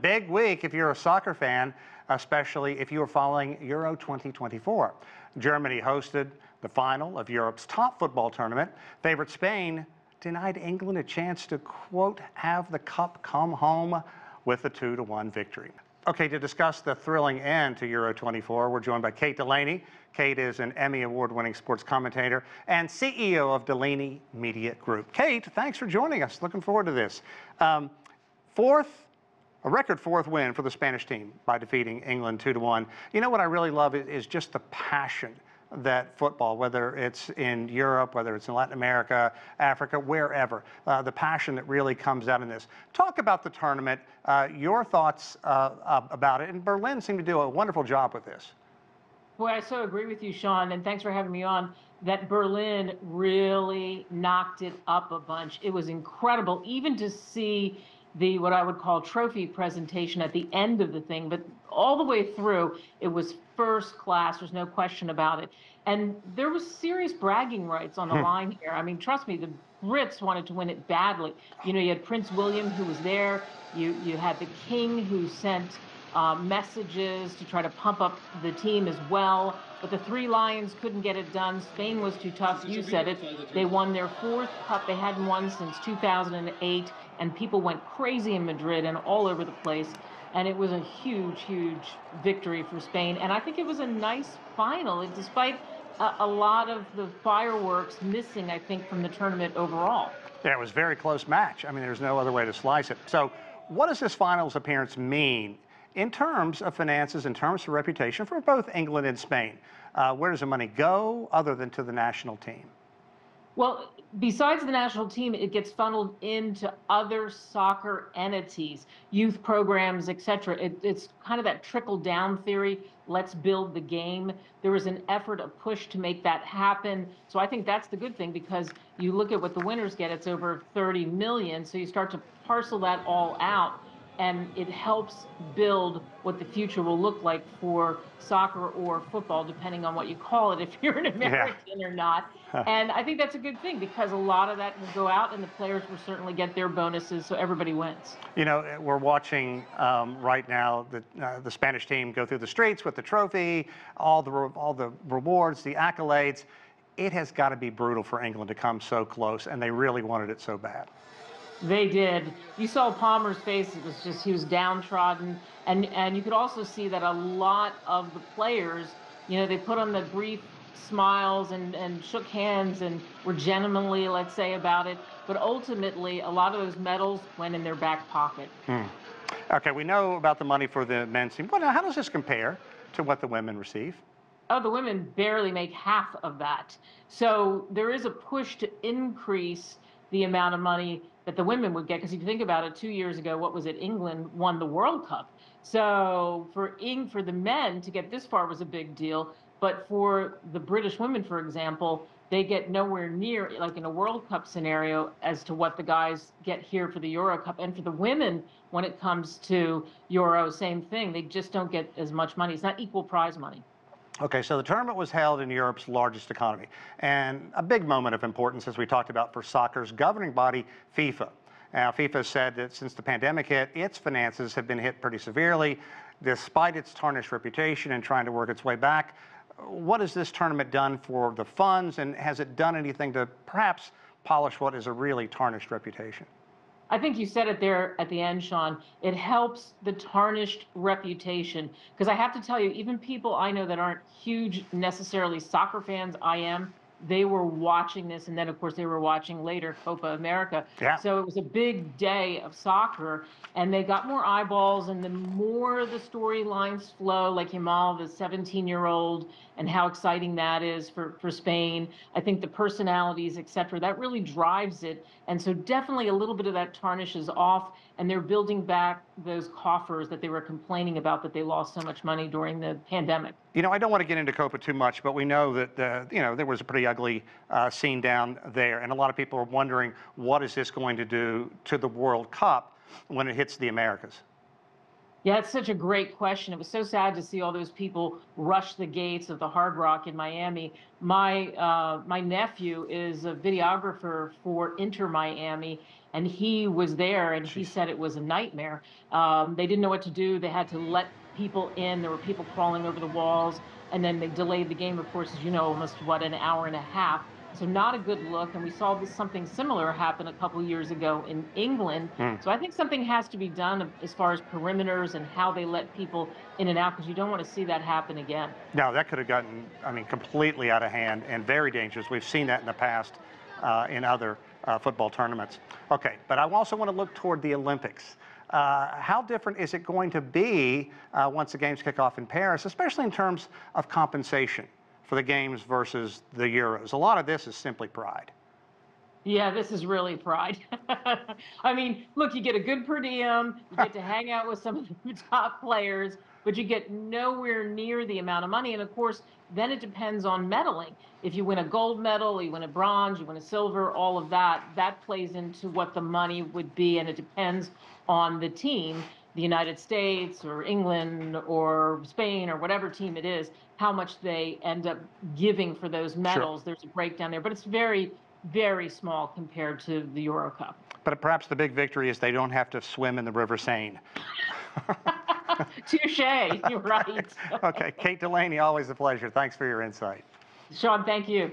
big week if you're a soccer fan, especially if you are following Euro 2024. Germany hosted the final of Europe's top football tournament. Favorite Spain denied England a chance to, quote, have the cup come home with a 2-1 victory. Okay, to discuss the thrilling end to Euro 24, we're joined by Kate Delaney. Kate is an Emmy-Award winning sports commentator and CEO of DelaneyMediaGroup. Kate, thanks for joining us. Looking forward to this. A record fourth win for the Spanish team by defeating England 2-1. You know what I really love is just the passion that football, whether it's in Europe, whether it's in Latin America, Africa, wherever, the passion that really comes out in this. Talk about the tournament, your thoughts about it, and Berlin seemed to do a wonderful job with this. Boy, I so agree with you, Sean, and thanks for having me on. That Berlin really knocked it up a bunch. It was incredible, even to see the what I would call trophy presentation at the end of the thing, but all the way through, it was first class. There's no question about it. And there was serious bragging rights on the line here. I mean, trust me, the Brits wanted to win it badly. You know, you had Prince William who was there. You had the King who sent messages to try to pump up the team as well. But the Three Lions couldn't get it done. Spain was too tough. You said it. They won their fourth cup. They hadn't won since 2008. And people went crazy in Madrid and all over the place. And it was a huge, huge victory for Spain. And I think it was a nice final, despite a lot of the fireworks missing, I think, from the tournament overall. Yeah, it was a very close match. I mean, there's no other way to slice it. So what does this finals appearance mean in terms of finances, in terms of reputation for both England and Spain? Where does the money go other than to the national team? Well, besides the national team, it gets funneled into other soccer entities, youth programs, etc. It's kind of that trickle-down theory. Let's build the game. There was an effort, a push to make that happen. So I think that's the good thing, because you look at what the winners get, it's over 30 million. So you start to parcel that all out, and it helps build what the future will look like for soccer or football, depending on what you call it, if you're an American or not. And I think that's a good thing, because a lot of that will go out, and the players will certainly get their bonuses, so everybody wins. You know, we're watching right now the Spanish team go through the streets with the trophy, all the rewards, the accolades. It has got to be brutal for England to come so close, and they really wanted it so bad. They did. You saw Palmer's face. It was just, he was downtrodden. And you could also see that a lot of the players, you know, they put on the brief smiles and shook hands and were gentlemanly, let's say, about it. But ultimately, a lot of those medals went in their back pocket. Okay, we know about the money for the men's team. How does this compare to what the women receive? Oh, the women barely make half of that. So there is a push to increase the amount of money that the women would get, because if you think about it, 2 years ago, what was it? England won the World Cup. So for the men to get this far was a big deal, but for the British women, for example, they get nowhere near, like in a World Cup scenario, as to what the guys get here for the Euro Cup. And for the women, when it comes to Euro, same thing. They just don't get as much money. It's not equal prize money. Okay, so the tournament was held in Europe's largest economy, and a big moment of importance, as we talked about, for soccer's governing body, FIFA. Now, FIFA said that since the pandemic hit, its finances have been hit pretty severely, despite its tarnished reputation and trying to work its way back. What has this tournament done for the funds, and has it done anything to perhaps polish what is a really tarnished reputation? I think you said it there at the end, Sean. It helps the tarnished reputation, because I have to tell you, even people I know that aren't huge necessarily soccer fans, I am, they were watching this, and then of course they were watching later Copa America. Yeah. So it was a big day of soccer, and they got more eyeballs, and the more the storylines flow, like Yamal, the 17-year-old, and how exciting that is for Spain. I think the personalities, etc., that really drives it. And so definitely a little bit of that tarnish is off, and they're building back those coffers that they were complaining about, that they lost so much money during the pandemic. You know, I don't want to get into Copa too much, but we know that, you know, there was a pretty ugly scene down there, and a lot of people are wondering, what is this going to do to the World Cup when it hits the Americas? Yeah, it's such a great question. It was so sad to see all those people rush the gates of the Hard Rock in Miami. My nephew is a videographer for Inter Miami, and he was there, and he said it was a nightmare. They didn't know what to do. They had to let people in. There were people crawling over the walls, and then they delayed the game, of course, as you know, almost, an hour and a half. So not a good look, and we saw something similar happen a couple years ago in England. So I think something has to be done as far as perimeters and how they let people in and out, because you don't want to see that happen again. No, that could have gotten, I mean, completely out of hand and very dangerous. We've seen that in the past in other football tournaments. Okay, but I also want to look toward the Olympics. How different is it going to be once the games kick off in Paris, especially in terms of compensation for the games versus the Euros? A lot of this is simply pride. Yeah, this is really pride. I mean, look, you get a good per diem, you get to hang out with some of the top players, but you get nowhere near the amount of money. And of course, then it depends on medaling. If you win a gold medal, you win a bronze, you win a silver, all of that, that plays into what the money would be. And it depends on the team, the United States or England or Spain or whatever team it is, how much they end up giving for those medals. Sure. There's a breakdown there, but it's very, very small compared to the Euro Cup. But perhaps the big victory is they don't have to swim in the River Seine. Touche, you're right. Okay, Kate Delaney, always a pleasure. Thanks for your insight. Sean, thank you.